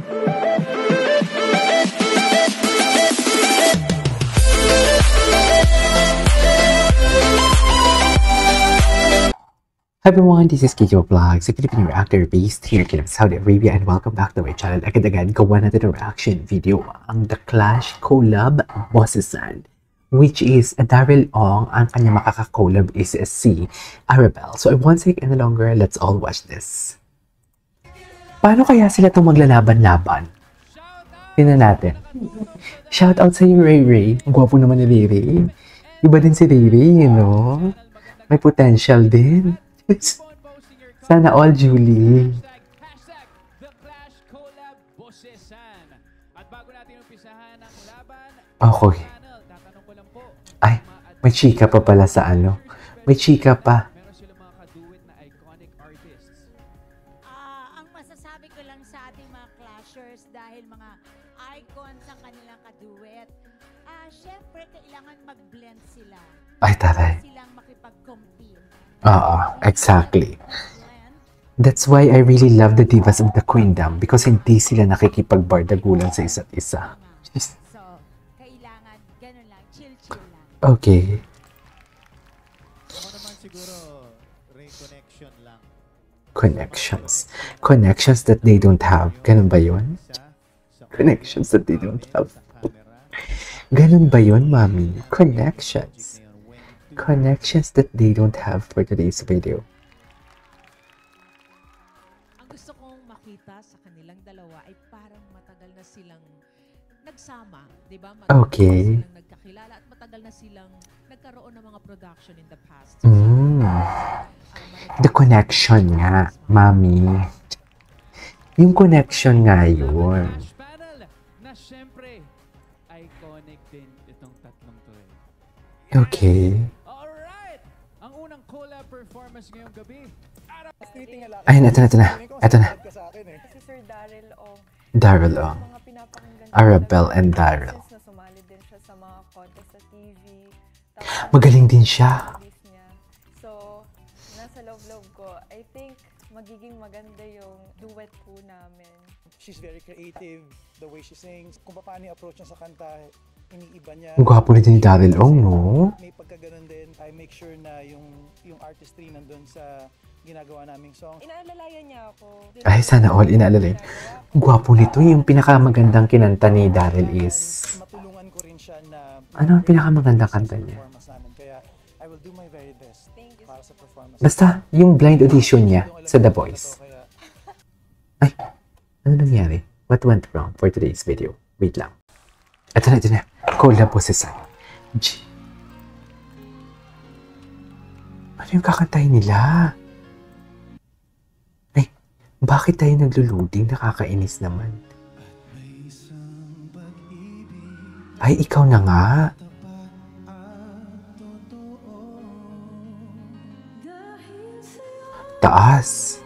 Hi everyone, this is Kijo Vlogs, a Filipino reactor based here in Saudi Arabia, and welcome back to my channel. Agad-agad, gawa natin ang reaction video ang The Clash collab Bossesan, which is Daryl Ong. Ang kanya makaka-collab is si Arabelle. So I won't take any longer, let's all watch this. Paano kaya sila itong maglalaban-laban? Tingnan natin. Shout out sa iyo, Ray Ray. Ang gwapo naman ni Ray Ray. Iba din si Ray Ray, you know? May potential din. Sana all, Julie. Okay. Ay, may chika pa pala sa ano. May chika pa. Ang masasabi ko lang sa ating mga clashers dahil mga icons ang kanilang kaduet. Syempre, kailangan mag-blend sila. Ay, taray. Silang makipag-compete. Oo, exactly. That's why I really love the divas of the Queendom because hindi sila nakikipagbardagulan sa isa't isa. So, kailangan ganun lang, chill-chill lang. Okay. Ako naman siguro, reconnection lang. Connections. Connections that they don't have. Ganun ba yun? Connections that they don't have. Ganun ba yun, mami? Connections. Connections that they don't have for today's video. Ang gusto kong makita sa kanilang dalawa ay parang matagal na silang nagsama, di ba? Okay. Silang nagkakilala at matagal na silang nagkaroon ng mga production in the past. The connection nga, mami. Yung connection nga yun. Panel na syempre iconic din itong tatlong to. Okay. Alright! Ang unang collab performance ngayong gabi. Ayun, ito na. Ito na. Si Sir Daryl Ong. Daryl Ong. Mga pinapakinggan Arabelle and Daryl. na sumali din siya sa mga contest sa TV. Magaling din siya. Niya. So, nasa love ko, I think magiging maganda yung duet po namin. She's very creative, the way she sings, kung paano yung approach niya sa kanta, iniiba niya. Ang gwapo rin ni Daryl Ong, no? May pagkaganon din, I make sure na yung artistry nandun sa ginagawa naming song. Inaalalayan niya ako. Ay, sana all inaalala. Ang gwapo nito. Yung pinakamagandang kinanta ni Daryl is... Matulungan ko rin siya na... Ano ang pinakamagandang kanta niya? Kaya I will do my very best para sa performance. Basta, yung blind audition niya sa The Voice. Ay, ano nangyari? What went wrong for today's video? Wait lang. Ito na. Collab Bossesan. Ano yung kakantahin nila? Ay, bakit tayo nagluluding? Nakakainis naman. Ay, ikaw na nga. Taas.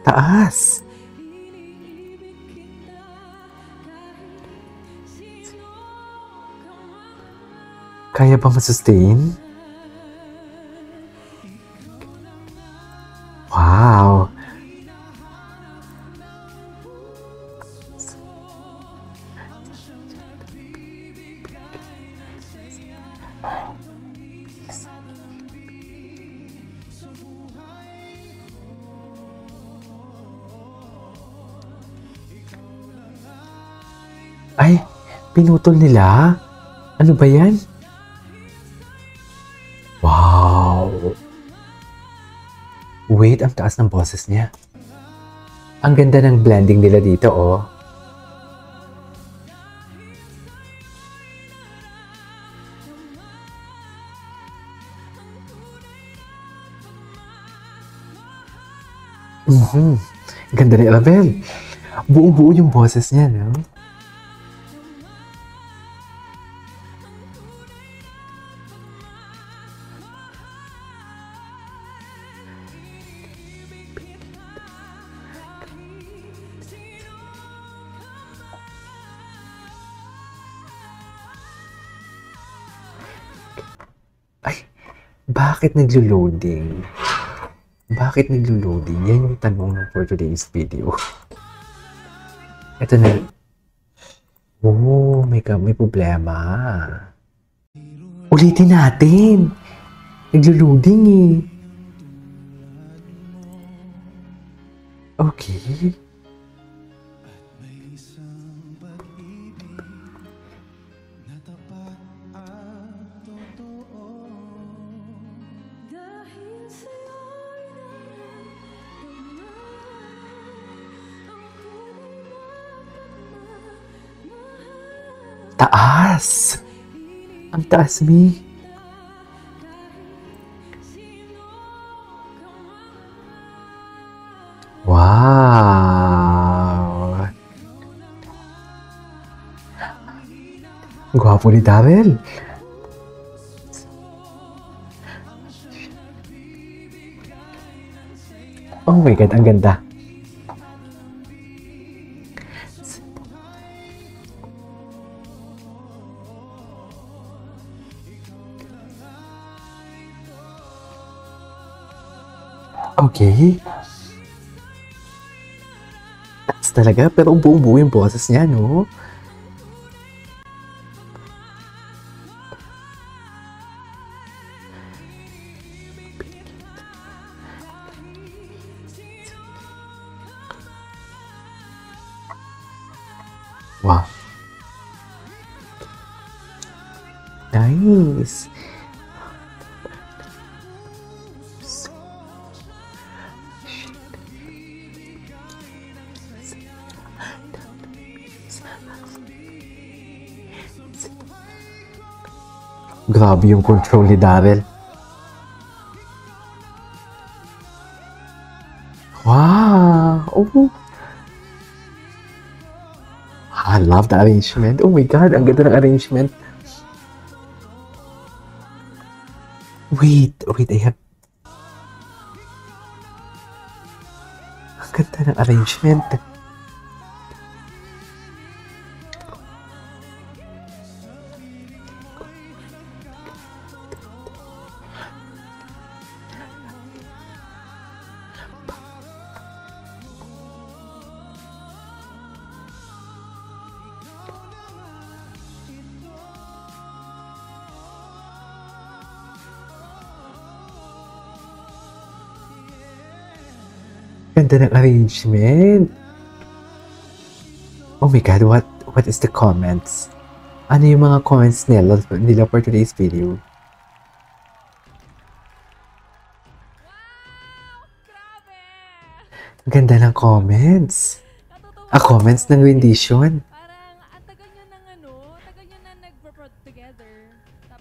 Taas. Kaya ba masustain? Wow. Ay, pinutol nila? Ano ba yan? Wow! Wait, ang taas ng boses niya. Ang ganda ng blending nila dito, oh. Ganda ni Arabelle. Buong-buo yung boses niya, no? Bakit naglo-loading? Bakit naglo-loading? Yan yung tanong for today's video. Ito na. Oh, may problema. Ulitin natin. Naglo-loading eh. Okay. Taas! Ang taas, Mi. Wow! Gwapo ni Daryl. Oh my God, ang ganda. Okay. Taas talaga, pero buo-buo yung boses niya, no? Wow. Nice. Grabe yung control ni Daryl. Wow! Oh. I love the arrangement. Oh my God, ang ganda ng arrangement. Wait, I have... Ang ganda ng arrangement. Ganda ng arrangement. Oh my God, what is the comments? Ano yung mga comments nila for today's video? Ganda ng comments. Comments ng rendition. Parang, ang tagal nyo na nag-prod together.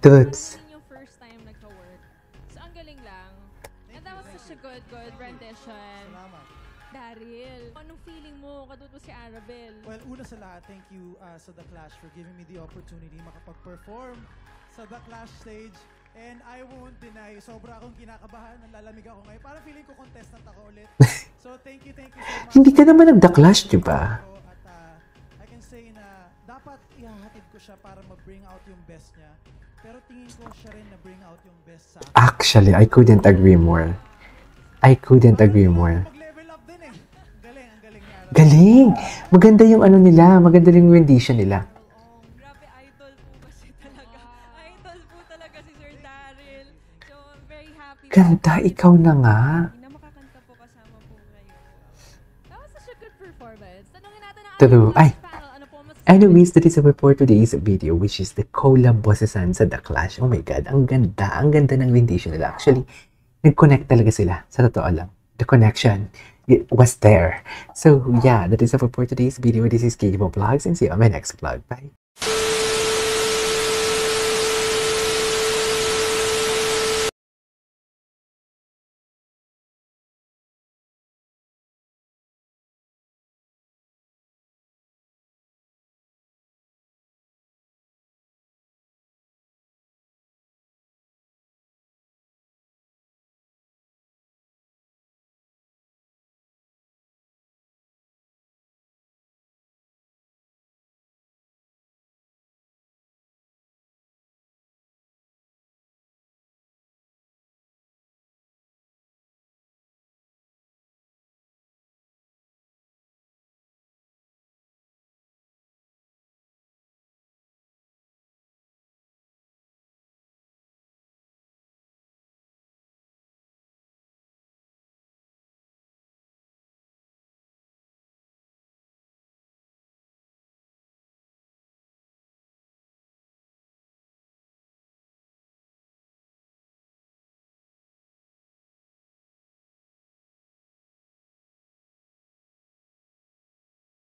Truths. Yung first time nagka-work. So, ang galing lang. And that was such a good rendition. Salamat. Daryl, anong feeling mo katuto si Arabel? Well, una sa lahat, thank you sa The Clash for giving me the opportunity makapag-perform sa The Clash stage. And I won't deny, sobra akong kinakabahan, nalalamig ako ngayon. Parang feeling ko contestant ako ulit. So thank you so much. Hindi ka naman nag-The Clash, di ba? At I can say na dapat ihahatid ko siya para ma-bring out yung best niya. Pero tingin ko siya rin na bring out yung best sa akin. Actually, I couldn't agree more. Mag-level up din eh. Ang galing niya. Galing! Maganda yung ano nila, maganda yung rendition nila. Grabe, idol po kasi talaga. Idol po talaga si Sir Daryl. So, I'm very happy. Ganda, ikaw na nga. Na makakanta po kasama po kayo. That was such a good performance. Tanungin natin ang True. ating last panel. Ano po mas... Anyways, that is it for today's video, which is the collab bossesan sa The Clash. Oh my God, ang ganda ng rendition nila. Actually, nag-connect talaga sila. Sa totoo lang. The connection, it was there. So yeah, that is it for today's video. This is KJ Vlogs and see you on my next vlog. Bye!